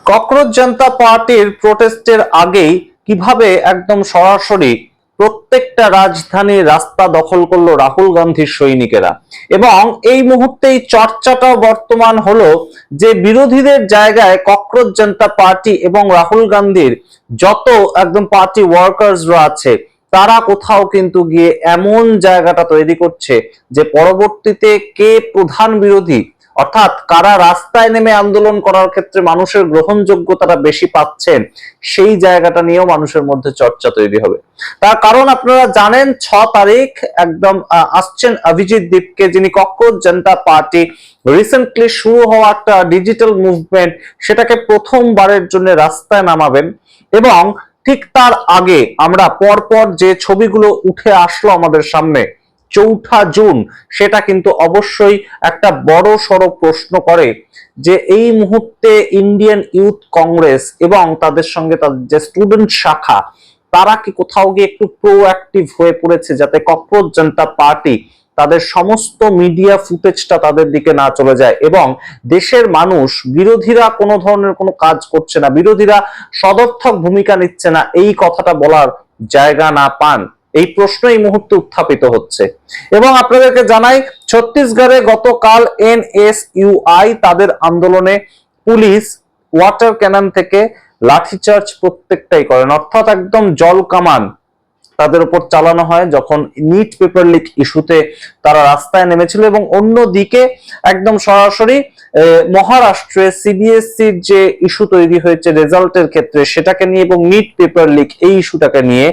Cockroach জনতা পার্টির প্রোটেস্টের আগেই কিভাবে একদম সরাসরি প্রত্যেকটা রাজধানীর রাস্তা দখল করলো রাহুল গান্ধীর সৈনিকেরা। এবং এই মুহূর্তেই চর্চাটাও বর্তমান হলো যে বিরোধীদের জায়গায় ককরোচ জনতা পার্টি এবং রাহুল গান্ধীর যত একদম পার্টি ওয়ার্কার্সরা আছে তারা কোথাও কিন্তু গিয়ে এমন জায়গাটা তৈরি করছে যে পরবর্তীতে কে প্রধান বিরোধী, অর্থাৎ কারা রাস্তায় নেমে আন্দোলন করার ক্ষেত্রে মানুষের গ্রহণযোগ্যতাটা বেশি পাচ্ছেন, সেই জায়গাটা নিয়েও মানুষের মধ্যে চর্চা তৈরি হবে। তার কারণ আপনারা জানেন 6 তারিখ একদম আসছেন অভিজিৎ দীপকে, যিনি ককরোচ জনতা পার্টি রিসেন্টলি শুরু হওয়া একটা ডিজিটাল মুভমেন্ট সেটাকে প্রথমবারের জন্য রাস্তায় নামাবেন। এবং ঠিক তার আগে আমরা পরপর যে ছবিগুলো উঠে আসলো আমাদের সামনে 4 জুন, সেটা কিন্তু অবশ্যই একটা বড় সড়ো প্রশ্ন করে যে এই মুহূর্তে ইন্ডিয়ান ইউথ কংগ্রেস এবং তাদের সঙ্গে তাদের যে স্টুডেন্ট শাখা তারা কি কোথাও গিয়ে একটু প্রোঅ্যাক্টিভ হয়ে পড়েছে যাতে ককরোচ জনতা পার্টি তাদের সমস্ত মিডিয়া ফুটেজটা তাদের দিকে না চলে যায় এবং দেশের মানুষ বিরোধীরা কোনো ধরনের কোনো কাজ করছে না, বিরোধীরা সদর্থক ভূমিকা নিচ্ছে না, এই কথাটা বলার জায়গা না পান। এই প্রশ্ন এই মুহূর্তে উত্থাপিত হচ্ছে। এবং আপনাদেরকে জানাই ছত্তিশগড়ে গতকাল এনএসইউআই তাদের আন্দোলনে পুলিশ ওয়াটার ক্যানন থেকে লাঠিচার্জ প্রত্যেকটাই করেন, অর্থাৎ একদম জল কামান তাদের উপর চালানো হয় যখন নিট পেপার লিক ইস্যুতে তারা রাস্তায় নেমেছিল। এবং অন্যদিকে একদম সরাসরি মহারাষ্ট্রে সিবিএসসির যে ইস্যু তৈরি হয়েছে রেজাল্টের ক্ষেত্রে সেটাকে নিয়ে এবং নিট পেপার লিক এই ইস্যুটাকে নিয়ে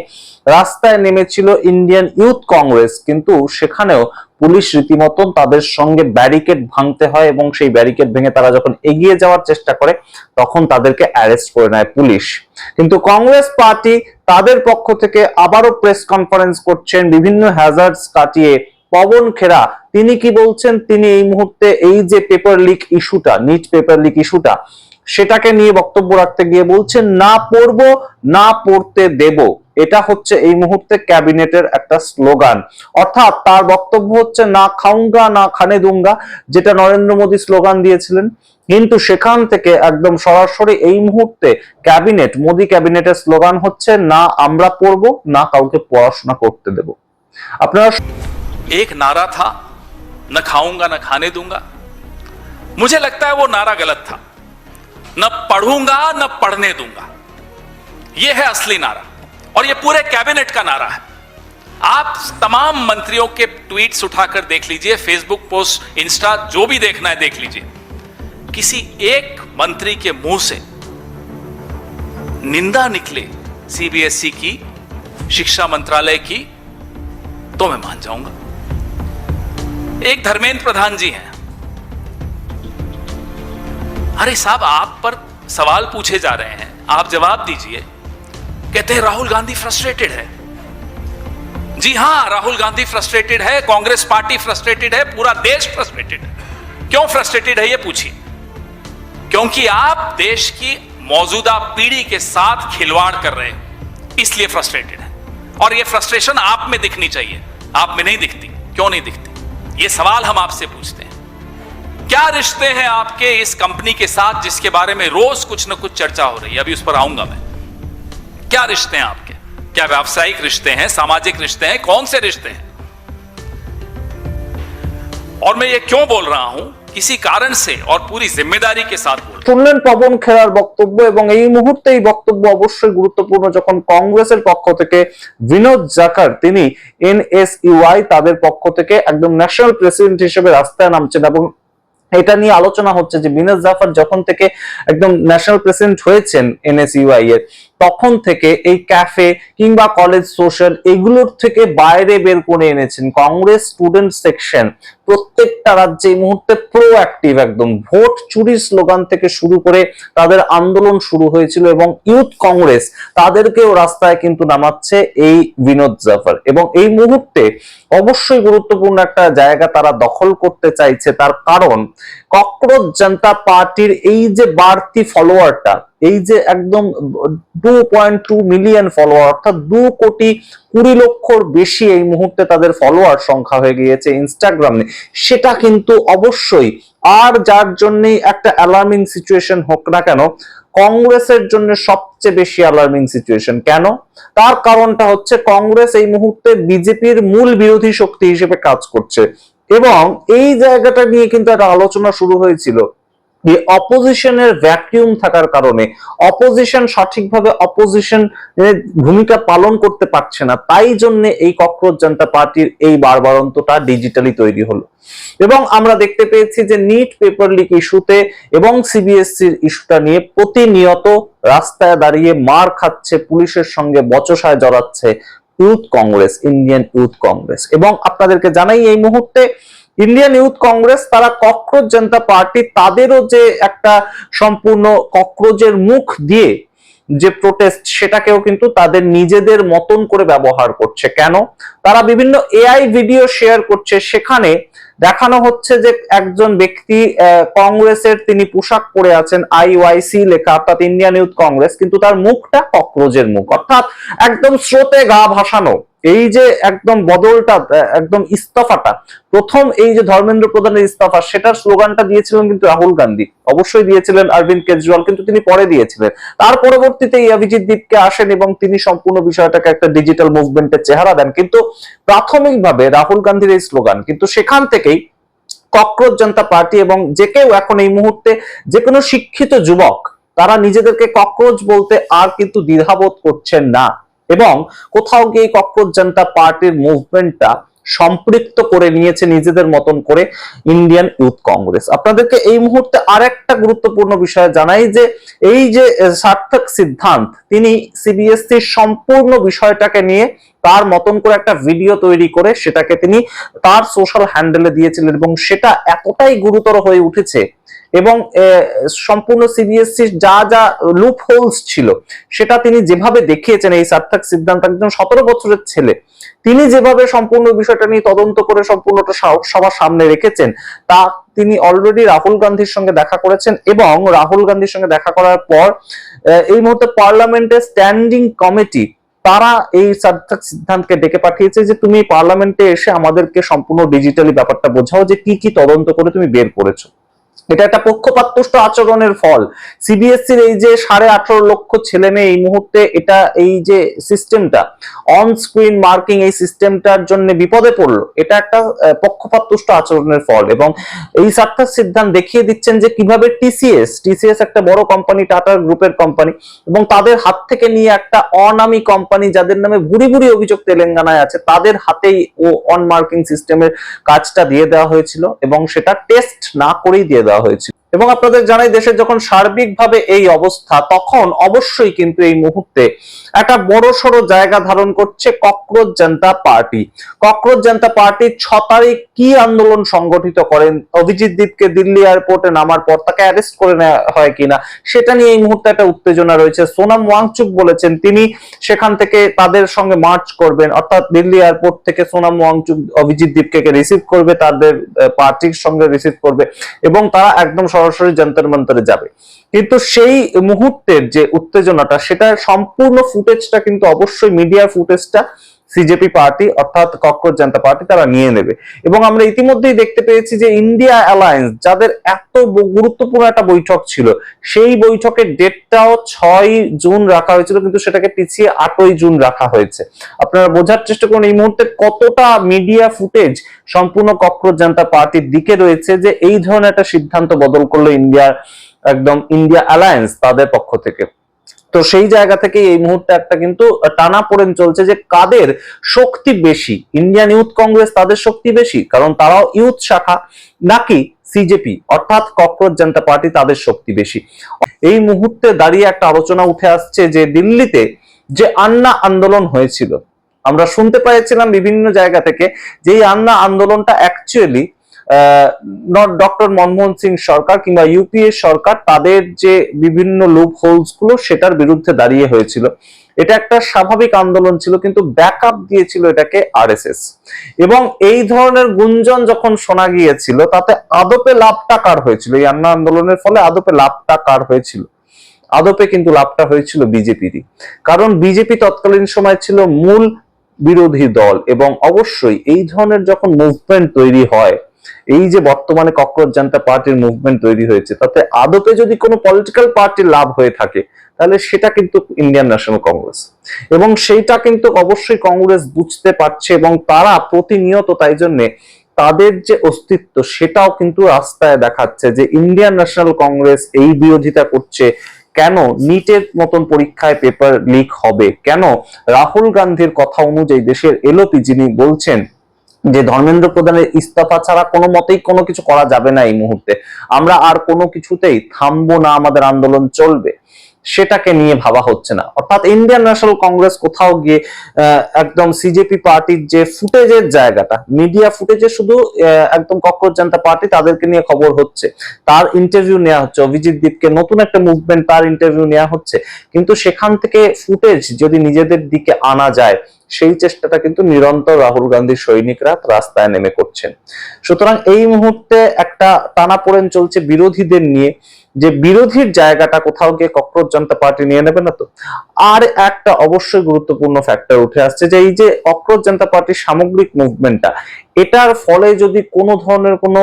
রাস্তায় নেমেছিল ইন্ডিয়ান ইউথ কংগ্রেস, কিন্তু সেখানেও পুলিশ রীতিমতন তাদের সঙ্গে ব্যারিকেড ভাঙতে হয় এবং সেই ব্যারিকেড ভেঙে তারা যখন এগিয়ে যাওয়ার চেষ্টা করে তখন তাদেরকে অ্যারেস্ট করে নেয় পুলিশ। কিন্তু কংগ্রেস পার্টি তাদের পক্ষ থেকে আবারও প্রেস কনফারেন্স করছেন বিভিন্ন হ্যাজার্ডস কাটিয়ে। পবন খেরা তিনি কি বলছেন, তিনি এই মুহূর্তে এই যে পেপার লিক ইস্যুটা, নিট পেপার লিক ইস্যুটা, সেটাকে নিয়ে বক্তব্য রাখতে গিয়ে বলছেন না পড়বো না পড়তে দেব। এটা হচ্ছে এই মুহূর্তে ক্যাবিনেটের একটা স্লোগান, অর্থাৎ তার বক্তব্য হচ্ছে না খাউঙ্গা না খানে দুঙ্গা, যেটা নরেন্দ্র মোদী স্লোগান দিয়েছিলেন। কিন্তু সেখান থেকে একদম সরাসরি এই মুহূর্তে ক্যাবিনেট, মোদী ক্যাবিনেটের স্লোগান হচ্ছে না আমরা পড়বো না কাউকে পড়াশোনা করতে দেব। আপনারা एक नारा था न खाऊंगा न खाने दूंगा। मुझे लगता है वो नारा गलत था। न पढ़ूंगा न पढ़ने दूंगा, ये है असली नारा और ये पूरे कैबिनेट का नारा है। आप तमाम मंत्रियों के ट्वीट्स उठाकर देख लीजिए, फेसबुक पोस्ट, इंस्टा, जो भी देखना है देख लीजिए। किसी एक मंत्री के मुंह से निंदा निकले सीबीएसई की, शिक्षा मंत्रालय की, तो मैं मान जाऊंगा। एक धर्मेंद्र प्रधान जी हैं। अरे साहब, आप पर सवाल पूछे जा रहे हैं, आप जवाब दीजिए। कहते हैं राहुल गांधी फ्रस्ट्रेटेड है। जी हां, राहुल गांधी फ्रस्ट्रेटेड है, कांग्रेस पार्टी फ्रस्ट्रेटेड है, पूरा देश फ्रस्ट्रेटेड है। क्यों फ्रस्ट्रेटेड है ये पूछिए। क्योंकि आप देश की मौजूदा पीढ़ी के साथ खिलवाड़ कर रहे हो, इसलिए फ्रस्ट्रेटेड है। और ये फ्रस्ट्रेशन आप में दिखनी चाहिए, आप में नहीं दिखती। क्यों नहीं दिखती, ये सवाल हम आपसे पूछते हैं। क्या रिश्ते हैं आपके इस कंपनी के साथ जिसके बारे में रोज कुछ न कुछ चर्चा हो रही है, अभी उस पर आऊंगा मैं। क्या रिश्ते हैं आपके, क्या व्यावसायिक रिश्ते हैं, सामाजिक रिश्ते हैं, कौन से रिश्ते हैं? और मैं ये क्यों बोल रहा हूं, किसी कारण से और पूरी जिम्मेदारी के साथ बोल। শুনলেন পবন খেরার বক্তব্য। এবং এই মুহূর্তে এই বক্তব্য অবশ্যই গুরুত্বপূর্ণ যখন কংগ্রেসের পক্ষ থেকে বিনোদ জাকার তিনি এনএসইউআই তাদের পক্ষ থেকে একদম ন্যাশনাল প্রেসিডেন্ট হিসেবে রাস্তায় নামছেন। এবং এটা নিয়ে আলোচনা হচ্ছে যে বিনোদ জাফর যখন থেকে একদম ন্যাশনাল প্রেসিডেন্ট হয়েছেন এনএসইউআই এর, তখন থেকে এই ক্যাফে কিংবা কলেজ সোশ্যাল এগুলোর থেকে বাইরে বের করে এনেছেন কংগ্রেস স্টুডেন্ট সেকশন। প্রত্যেকটা রাজ্যে এই মুহূর্তে প্রোঅ্যাক্টিভ, একদম ভোট চুরির স্লোগান থেকে শুরু করে তাদের আন্দোলন শুরু হয়েছিল এবং ইউথ কংগ্রেস তাদেরকেও রাস্তায় কিন্তু নামাচ্ছে এই বিনোদ জাফর। এবং এই মুহূর্তে অবশ্যই গুরুত্বপূর্ণ একটা জায়গা তারা দখল করতে চাইছে, তার কারণ ককরোচ জনতা পার্টির এই যে বাড়তি ফলোয়ারটা, এই যে একদম 2.2 মিলিয়ন ফলোয়ার, অর্থাৎ 2,20,00,000 বেশি এই মুহূর্তে তাদের ফলোয়ার সংখ্যা হয়ে গিয়েছে ইনস্টাগ্রামে, সেটা কিন্তু অবশ্যই আর যার জন্যই একটা অ্যালার্মিং সিচুয়েশন হোক না কেন, কংগ্রেসের জন্য সবচেয়ে বেশি অ্যালার্মিং সিচুয়েশন। কেন? তার কারণটা হচ্ছে কংগ্রেস এই মুহূর্তে বিজেপির মূল বিরোধী শক্তি হিসেবে কাজ করছে, এবং এই জায়গাটা নিয়ে কিন্তু একটা আলোচনা শুরু হয়েছিল যে অপোজিশনের ভ্যাকিউম থাকার কারণে অপোজিশন সঠিকভাবে অপোজিশন ভূমিকা পালন করতে পারছে না, তাই জন্য এই ককরোচ জনতা পার্টির এই বারবারন্তটা ডিজিটালি তৈরি হলো। এবং আমরা দেখতে পেয়েছি যে নিট পেপার লিক ইস্যুতে এবং সিবিএসসির ইস্যুটা নিয়ে প্রতিনিয়ত রাস্তায় দাঁড়িয়ে মার খাচ্ছে, পুলিশের সঙ্গে বচসায় জড়াচ্ছে youth Congress, Indian youth Congress. এবং আপনাদেরকে জানাই এই মুহূর্তে ইন্ডিয়ান ইউথ কংগ্রেস তারা ককরোচ জনতা পার্টি তাদেরও যে একটা সম্পূর্ণ ককরোচের মুখ দিয়ে যে প্রোটেস্ট, সেটাকেও কিন্তু তাদের নিজেদের মতন করে ব্যবহার করছে। কেন? তারা বিভিন্ন এআই ভিডিও শেয়ার করছে, সেখানে দেখানো হচ্ছে যে একজন ব্যক্তি কংগ্রেসের তিনি পোশাক পরে আছেন, IYC লেখা, অর্থাৎ ইন্ডিয়ান ইউথ কংগ্রেস, কিন্তু তার মুখটা ককরোচের মুখ, অর্থাৎ একদম স্রোতে গা ভাসানো। এই যে একদম বদলটা, একদম ইস্তফাটা, প্রথম এই যে ধর্মেন্দ্র প্রধানের ইস্তফা, সেটার স্লোগানটা দিয়েছিলেন কিন্তু রাহুল গান্ধী, অবশ্যই দিয়েছিলেন অরবিন্দ কেজরিওয়াল, কিন্তু তিনি পরে দিয়েছিলেন। তার পরবর্তীতে অভিজিৎ দীপকে আসেন এবং তিনি সম্পূর্ণ বিষয়টাকে একটা ডিজিটাল মুভমেন্টের চেহারা দেন। কিন্তু প্রাথমিকভাবে রাহুল গান্ধীর এই স্লোগান, কিন্তু সেখান থেকেই ককরোচ জনতা পার্টি এবং যে কেউ এখন এই মুহূর্তে যে কোনো শিক্ষিত যুবক, তারা নিজেদেরকে ককরোচ বলতে আর কিন্তু দ্বিধাবোধ করছেন না, এবং কোথাও গিয়ে ককরোচ জনতা পার্টির মুভমেন্টটা সম্পৃক্ত করে নিয়েছে নিজেদের মতন করে ইন্ডিয়ান ইউথ কংগ্রেস। আপনাদেরকে এই মুহূর্তে আরেকটা গুরুত্বপূর্ণ বিষয় জানাই যে এই যে সার্থক সিদ্ধান্ত, তিনি সিবিএসসির সম্পূর্ণ বিষয়টাকে নিয়ে তার মতন করে একটা ভিডিও তৈরি করে সেটাকে তিনি তার সোশ্যাল হ্যান্ডেলে দিয়েছিলেন, এবং সেটা এতটাই গুরুতর হয়ে উঠেছে, এবং সম্পূর্ণ সিবিএসসি যা যা লুপ হোলস ছিল সেটা তিনি যেভাবে দেখিয়েছেন, এই সার্থক সিদ্ধান্ত একজন 17 বছরের ছেলে, তিনি যেভাবে সম্পূর্ণ বিষয়টা নিয়ে তদন্ত করে সম্পূর্ণটা সবার সামনে রেখেছেন, তা তিনি অলরেডি রাহুল গান্ধীর সঙ্গে দেখা করেছেন, এবং রাহুল গান্ধীর সঙ্গে দেখা করার পর এই মুহূর্তে পার্লামেন্টের স্ট্যান্ডিং কমিটি তারা এই সার্থক সিদ্ধান্তকে ডেকে পাঠিয়েছে যে তুমি পার্লামেন্টে এসে আমাদেরকে সম্পূর্ণ ডিজিটালি ব্যাপারটা বোঝাও যে কি কি তদন্ত করে তুমি বের করেছো। এটা একটা পক্ষপাতদুষ্ট আচরণের ফল। সিবিএসসির এই যে 18.5 লক্ষ ছেলে মেয়ে এই মুহূর্তে এটা এই যে সিস্টেমটা অন স্ক্রিন মার্কিং, এই সিস্টেমটার জন্য বিপদে পড়লো, এটা একটা পক্ষপাতদুষ্ট আচরণের ফল। এবং এই সার্থক সিদ্ধান্ত দেখিয়ে দিচ্ছেন যে কিভাবে টিসিএস একটা বড় কোম্পানি, টাটা গ্রুপের কোম্পানি, এবং তাদের হাত থেকে নিয়ে একটা অনামী কোম্পানি যাদের নামে ভুরি ভুরি অভিযোগ তেলেঙ্গানায় আছে, তাদের হাতেই ও অন মার্কিং সিস্টেমের কাজটা দিয়ে দেওয়া হয়েছিল, এবং সেটা টেস্ট না করেই দিয়ে দেওয়া হয়েছিল। এবং আপনাদের জানাই দেশের যখন সার্বিকভাবে এই অবস্থা, তখন অবশ্যই কিন্তু এই মুহূর্তে একটা বড় সড়ো জায়গা ধারণ করছে ককরোচ জনতা পার্টি। ককরোচ জনতা পার্টি 6 তারিখ কি আন্দোলন সংগঠিত করেন, অভিজিৎ দীপকে দিল্লি এয়ারপোর্টে নামার পর তাকে অ্যারেস্ট করে নেওয়া হয় কিনা, সেটা নিয়ে এই মুহূর্তে একটা উত্তেজনা রয়েছে। সোনাম ওয়াংচুক বলেছেন তিনি সেখান থেকে তাদের সঙ্গে মার্চ করবেন, অর্থাৎ দিল্লি এয়ারপোর্ট থেকে সোনাম ওয়াংচুক অভিজিৎ দীপকে রিসিভ করবে, তাদের পার্টির সঙ্গে রিসিভ করবে, এবং তারা একদম সরাসরি যন্তর মন্তরে যাবে। কিন্তু সেই মুহূর্তের যে উত্তেজনাটা, সেটা সম্পূর্ণ ফুটেজটা কিন্তু অবশ্যই মিডিয়া ফুটেজটা সিজেপি পার্টি অর্থাৎ ককরোচ জনতা পার্টি তারা নিয়ে নেবে। এবং আমরা ইতিমধ্যেই দেখতে পেয়েছি যে ইন্ডিয়া অ্যালায়েন্স, যাদের এত গুরুত্বপূর্ণ একটা বৈঠক ছিল, সেই বৈঠকের ডেটটাও 6 জুন রাখা হয়েছিল, কিন্তু সেটাকে পিছিয়ে 8 জুন রাখা হয়েছে। আপনারা বোঝার চেষ্টা করুন এই মুহূর্তে কতটা মিডিয়া ফুটেজ সম্পূর্ণ ককরোচ জনতা পার্টির দিকে রয়েছে, যে এই ধরনের একটা সিদ্ধান্ত বদল করলো ইন্ডিয়া অ্যালায়েন্স তাদের পক্ষ থেকে। তো সেই জায়গা থেকে এই মুহূর্তে একটা কিন্তু টানাপোড়েন চলছে যে কাদের শক্তি বেশি, ইন্ডিয়ান ইউথ কংগ্রেস তাদের শক্তি বেশি কারণ তারাও ইউথ শাখা, নাকি সিজেপি অর্থাৎ ককরোচ জনতা পার্টি তাদের শক্তি বেশি। এই মুহূর্তে দাঁড়িয়ে একটা আলোচনা উঠে আসছে যে দিল্লিতে যে আন্না আন্দোলন হয়েছিল, আমরা শুনতে পেয়েছিলাম বিভিন্ন জায়গা থেকে যে এই আন্না আন্দোলনটা অ্যাকচুয়ালি ডক্টর মনমোহন সিং সরকার কিংবা ইউপিএ সরকার তাদের যে বিভিন্ন লুপ হোলস গুলো সেটার বিরুদ্ধে দাঁড়িয়ে হয়েছিল। এটা একটা স্বাভাবিক আন্দোলন ছিল, কিন্তু ব্যাকআপ দিয়েছিল এটাকে আরএসএস। এবং এই ধরনের গুঞ্জন যখন শোনা গিয়েছিল, তাতে আদপে লাভটা কার হয়েছিল, এই আন্না আন্দোলনের ফলে আদপে লাভটা কার হয়েছিল? আদপে কিন্তু লাভটা হয়েছিল বিজেপিরই, কারণ বিজেপি তৎকালীন সময় ছিল মূল বিরোধী দল। এবং অবশ্যই এই ধরনের যখন মুভমেন্ট তৈরি হয়, এই যে বর্তমানে ককরোচ জনতা পার্টির মুভমেন্ট তৈরি হয়েছে, তাতে আদপে যদি কোনো পলিটিক্যাল পার্টির লাভ হয়ে থাকে তাহলে সেটা কিন্তু ইন্ডিয়ান ন্যাশনাল কংগ্রেস, এবং সেইটা কিন্তু অবশ্যই কংগ্রেস বুঝতে পারছে, এবং তারা প্রতিনিয়ত তাই জন্যে তাদের যে অস্তিত্ব সেটাও কিন্তু রাস্তায় দেখাচ্ছে যে ইন্ডিয়ান ন্যাশনাল কংগ্রেস এই বিরোধিতা করছে। কেন নিটের মতন পরীক্ষায় পেপার লিক হবে, কেন রাহুল গান্ধীর কথা অনুযায়ী দেশের এলওপি যিনি বলছেন যে ধর্মেন্দ্র প্রধানের ইস্তফা ছাড়া কোনো মতেই কোনো কিছু করা যাবে না এই মুহূর্তে, আমরা আর কোনো কিছুতেই থামবো না, আমাদের আন্দোলন চলবে, সেটাকে নিয়ে ভাবা হচ্ছে না। অর্থাৎ ইন্ডিয়ান ন্যাশনাল কংগ্রেস কোথাও গিয়ে একদম সিজেপি পার্টির যে ফুটেজের জায়গাটা, মিডিয়া ফুটেজে শুধু একদম ককরোচ জনতা পার্টি তাদেরকে নিয়ে খবর হচ্ছে, তার ইন্টারভিউ নেওয়া হচ্ছে, অভিজিৎ দীপকে নতুন একটা মুভমেন্ট তার ইন্টারভিউ নেওয়া হচ্ছে, কিন্তু সেখান থেকে ফুটেজ যদি নিজেদের দিকে আনা যায় সেই চেষ্টাটা কিন্তু নিরন্তর রাহুল গান্ধীর সৈনিকরা রাস্তায় নেমে করছেন। সুতরাং এই মুহূর্তে একটা টানাপোড়েন চলছে বিরোধীদের নিয়ে, যে বিরোধীর জায়গাটা কোথাও গিয়ে ককরোচ জনতা পার্টি নিয়ে নেবে না তো। আর একটা অবশ্যই গুরুত্বপূর্ণ ফ্যাক্টর উঠে আসছে যে এই যে ককরোচ জনতা পার্টির সামগ্রিক মুভমেন্টটা, এটার ফলে যদি কোনো ধরনের কোনো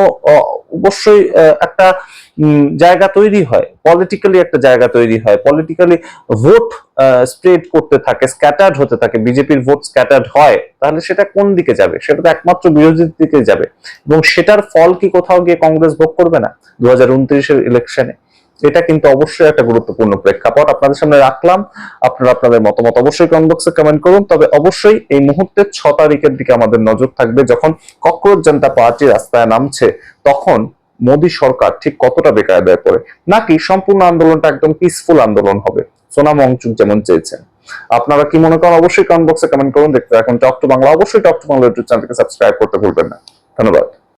অবশ্যই একটা জায়গা তৈরি হয়, পলিটিক্যালি একটা জায়গা তৈরি হয়, পলিটিক্যালি ভোট স্প্রেড করতে থাকে, স্ক্যাটার্ড হতে থাকে, বিজেপির ভোট স্ক্যাটার্ড হয়, তাহলে সেটা কোন দিকে যাবে? সেটা তো একমাত্র বিরোধীর দিকে যাবে, এবং সেটার ফল কি কোথাও গিয়ে কংগ্রেস ভোগ করবে না 2029-এর ইলেকশনে? এটা কিন্তু অবশ্যই একটা গুরুত্বপূর্ণ প্রেক্ষাপট আপনাদের সামনে রাখলাম। আপনারা আপনাদের মতামত অবশ্যই কমেন্ট বক্সে কমেন্ট করুন। তবে অবশ্যই এই মুহূর্তে 6 তারিখের দিকে আমাদের নজর থাকবে, যখন ককরোচ জনতা পার্টি রাস্তায় নামছে, তখন মোদী সরকার ঠিক কতটা বেকায়দায় পড়ে, নাকি সম্পূর্ণ আন্দোলনটা একদম পিসফুল আন্দোলন হবে সোনাম ওয়াংচুক যেমন চেয়েছেন। আপনারা কি মনে করেন অবশ্যই কমেন্ট বক্সে কমেন্ট করুন। দেখতে এখন টক টু বাংলা, অবশ্যই টক টু বাংলা ইউটিউব চ্যানেলকে সাবস্ক্রাইব করতে ভুলবেন না। ধন্যবাদ।